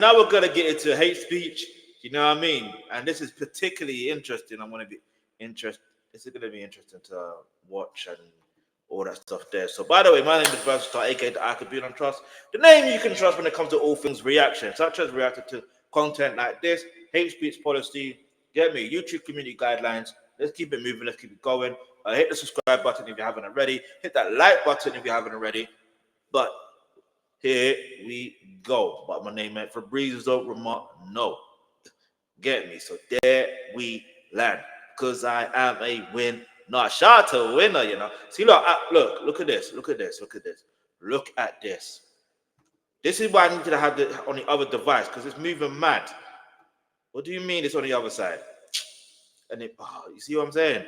Now we're gonna get into hate speech. You know what I mean? And this is particularly interesting. I'm gonna be interested. This is gonna be interesting to watch and all that stuff there. So, by the way, my name is Versatile, aka the Alkebulan Trust, the name you can trust when it comes to all things reaction, such as reacting to content like this, hate speech policy. Get me? YouTube community guidelines. Let's keep it moving. Let's keep it going. Hit the subscribe button if you haven't already. Hit that like button if you haven't already. But here we go. But my name ain't Fabrizio Remark. No. Get me? So there we land. Because I am a win. No, shout out to a winner, you know. See, look at this. Look at this. Look at this. Look at this. This is why I need to have it on the other device, because it's moving mad. What do you mean it's on the other side? And you see what I'm saying?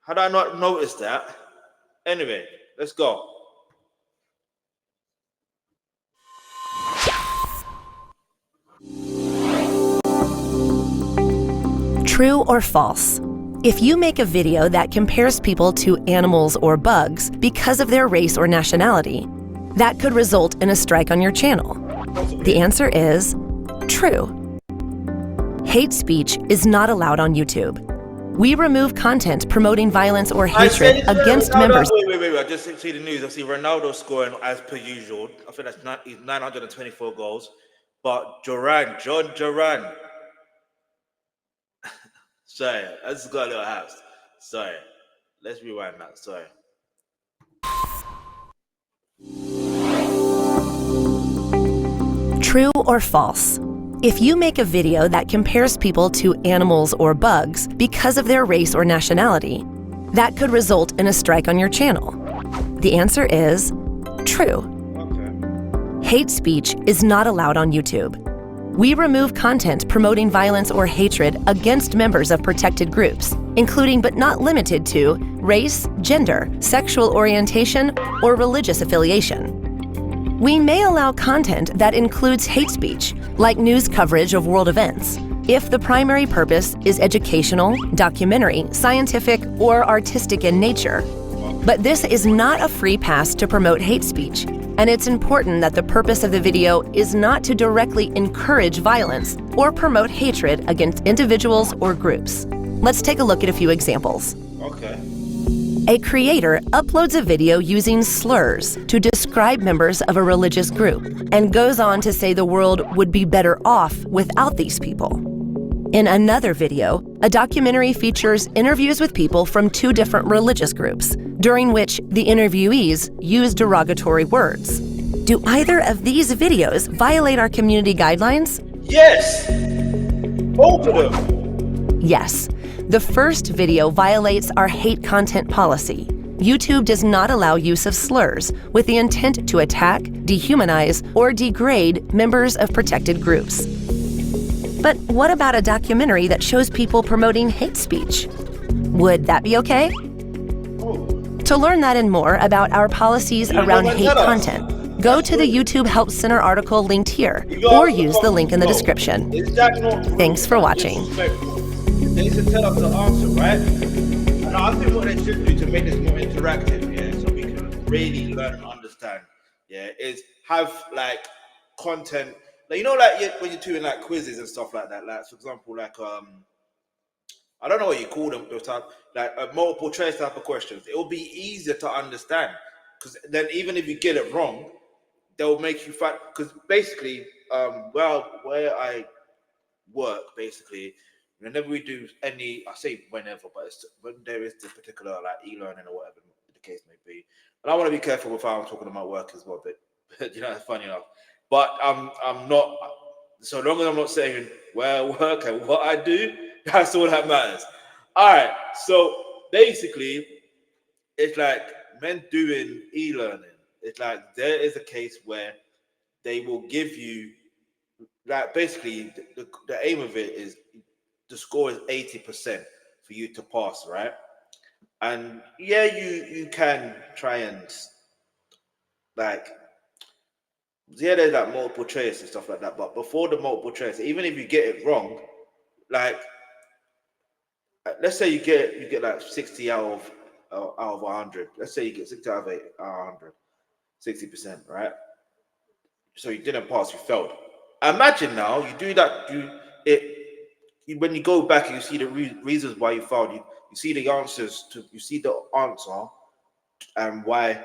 How did I not notice that? Anyway, let's go. True or false? If you make a video that compares people to animals or bugs because of their race or nationality, that could result in a strike on your channel. The answer is true. Hate speech is not allowed on YouTube. We remove content promoting violence or hatred against members. Wait. I just see the news. I see Ronaldo scoring as per usual. I think that's 924 goals. But John Duran. Sorry, I just got a little house. Sorry. Let's rewind that. Sorry. True or false? If you make a video that compares people to animals or bugs because of their race or nationality, that could result in a strike on your channel. The answer is true. Okay. Hate speech is not allowed on YouTube. We remove content promoting violence or hatred against members of protected groups, including but not limited to race, gender, sexual orientation, or religious affiliation. We may allow content that includes hate speech, like news coverage of world events, if the primary purpose is educational, documentary, scientific, or artistic in nature. But this is not a free pass to promote hate speech, and it's important that the purpose of the video is not to directly encourage violence or promote hatred against individuals or groups. Let's take a look at a few examples. Okay. A creator uploads a video using slurs to describe members of a religious group and goes on to say the world would be better off without these people. In another video, a documentary features interviews with people from two different religious groups, during which the interviewees use derogatory words. Do either of these videos violate our community guidelines? Yes! Both of them! Yes. The first video violates our hate content policy. YouTube does not allow use of slurs with the intent to attack, dehumanize, or degrade members of protected groups. But what about a documentary that shows people promoting hate speech? Would that be okay? To learn that and more about our policies around hate content, go to the YouTube Help Center article linked here, or use the link in the description. Thanks for watching. They should tell us the answer, right? And I think what they should do to make this more interactive, yeah, so we can really learn and understand, yeah, is have like content, like, you know, like when you're doing like quizzes and stuff like that, like for example, like I don't know what you call them, those type, like multiple choice type of questions. It will be easier to understand, because then even if you get it wrong, they'll make you find, because basically, where I work, basically, whenever we do any, I say whenever, but it's when there is this particular like e-learning or whatever the case may be. And I want to be careful with how I'm talking about work as well, but you know, it's funny enough. But I'm not, so long as I'm not saying where I work and what I do, that's all that matters. All right, so basically, it's like men doing e-learning. It's like there is a case where they will give you, like basically the aim of it is, the score is 80% for you to pass, right? And yeah, you can try and like, yeah, there's like multiple choice and stuff like that. But before the multiple choice, even if you get it wrong, like let's say you get like 60 out of 100. Let's say you get 60 out of 100, 60%, right? So you didn't pass, you failed. Imagine now you do that. When you go back and you see the reasons why you failed. You see the answers to. You see the answer and why,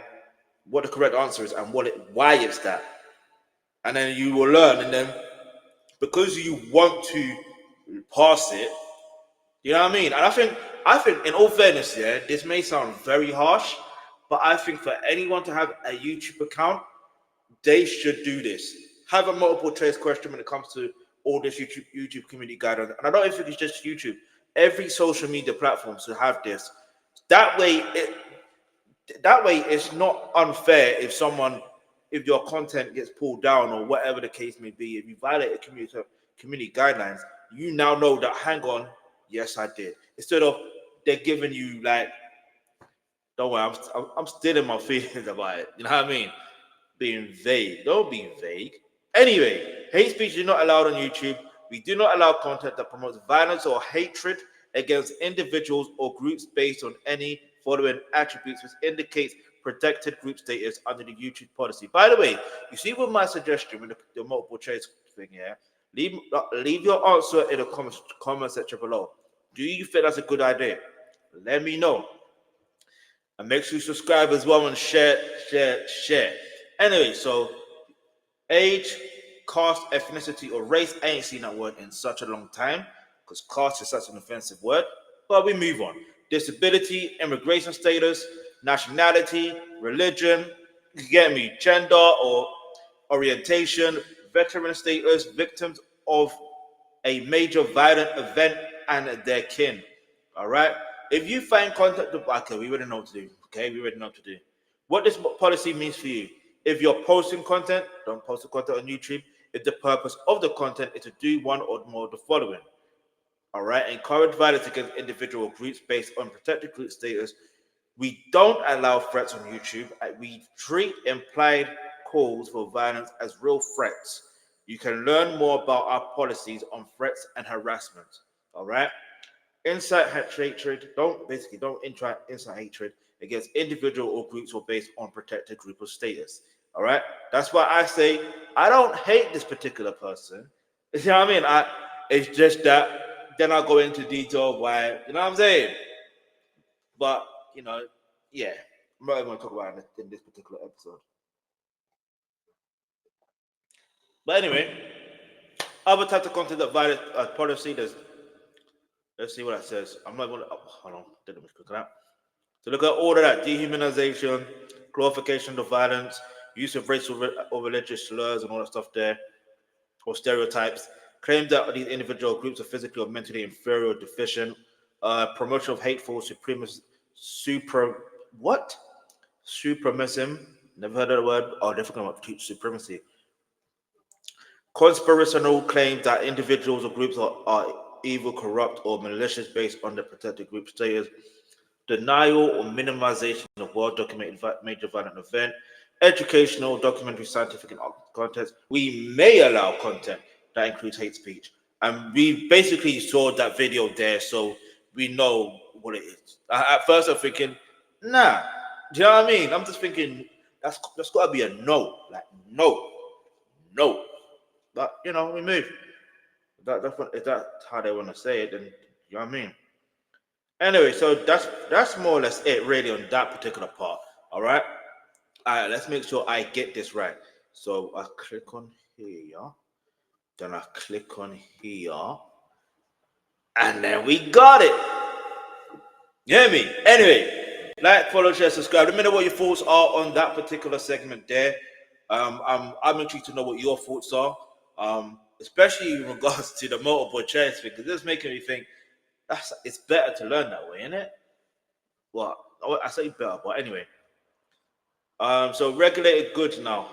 what the correct answer is, and why it's that, and then you will learn. And then because you want to pass it, you know what I mean. And I think in all fairness, yeah, this may sound very harsh, but I think for anyone to have a YouTube account, they should do this. Have a multiple choice question when it comes to all this YouTube community guidance. And I don't think it's just YouTube. Every social media platform should have this. That way, it's not unfair if your content gets pulled down or whatever the case may be. If you violate a community guidelines, you now know that. Hang on, yes, I did. Instead of they're giving you like, don't worry, I'm still in my feelings about it. You know what I mean? Being vague. Don't be vague. Anyway, hate speech is not allowed on YouTube. We do not allow content that promotes violence or hatred against individuals or groups based on any following attributes, which indicates protected group status under the YouTube policy. By the way, you see with my suggestion with the multiple choice thing here, leave your answer in the comment section below. Do you think that's a good idea? Let me know. And make sure you subscribe as well and share. Anyway, so age, caste, ethnicity, or race. I ain't seen that word in such a long time because caste is such an offensive word. But we move on. Disability, immigration status, nationality, religion, you get me, gender or orientation, veteran status, victims of a major violent event, and their kin. All right. If you find contact, okay, we already know what to do. Okay, we already know what to do. What this policy means for you. If you're posting content, don't post the content on YouTube. If the purpose of the content is to do one or more of the following. All right. Encourage violence against individual groups based on protected group status. We don't allow threats on YouTube. We treat implied calls for violence as real threats. You can learn more about our policies on threats and harassment. All right. Incite hatred. Don't incite hatred against individual or groups or based on protected group of status. All right. That's why I say I don't hate this particular person. You know what I mean? It's just that then I'll go into detail why. You know what I'm saying? But yeah, I'm not even going to talk about it in this particular episode. But anyway, other types of content that violate policy. Let's see what that says. I'm not going to. Hold on, didn't click that. So look at all of that: dehumanization, glorification of violence, use of racial or religious slurs, and all that stuff there, or stereotypes. Claim that these individual groups are physically or mentally inferior or deficient. Promotion of hateful supremacism. Never heard of the word. Oh, they're talking about supremacy. Conspiratorial claims that individuals or groups are evil, corrupt, or malicious based on their protected group status. Denial or minimization of well-documented major violent event. Educational, documentary, scientific, and content. We may allow content that includes hate speech. And we basically saw that video there, so we know what it is. At first, I'm thinking, nah. Do you know what I mean? I'm just thinking, that's got to be a no. Like, no. But, we move. If that's how they want to say it, then, you know what I mean? Anyway, so that's more or less it, really, on that particular part. All right? All right, let's make sure I get this right. So I click on here. Then I click on here. And then we got it. You hear me? Anyway, like, follow, share, subscribe. Let me know what your thoughts are on that particular segment there. I'm intrigued to know what your thoughts are. Especially in regards to the multiple choice thing, because this is making me think it's better to learn that way, isn't it? Well, I say better, but anyway. So regulated goods now.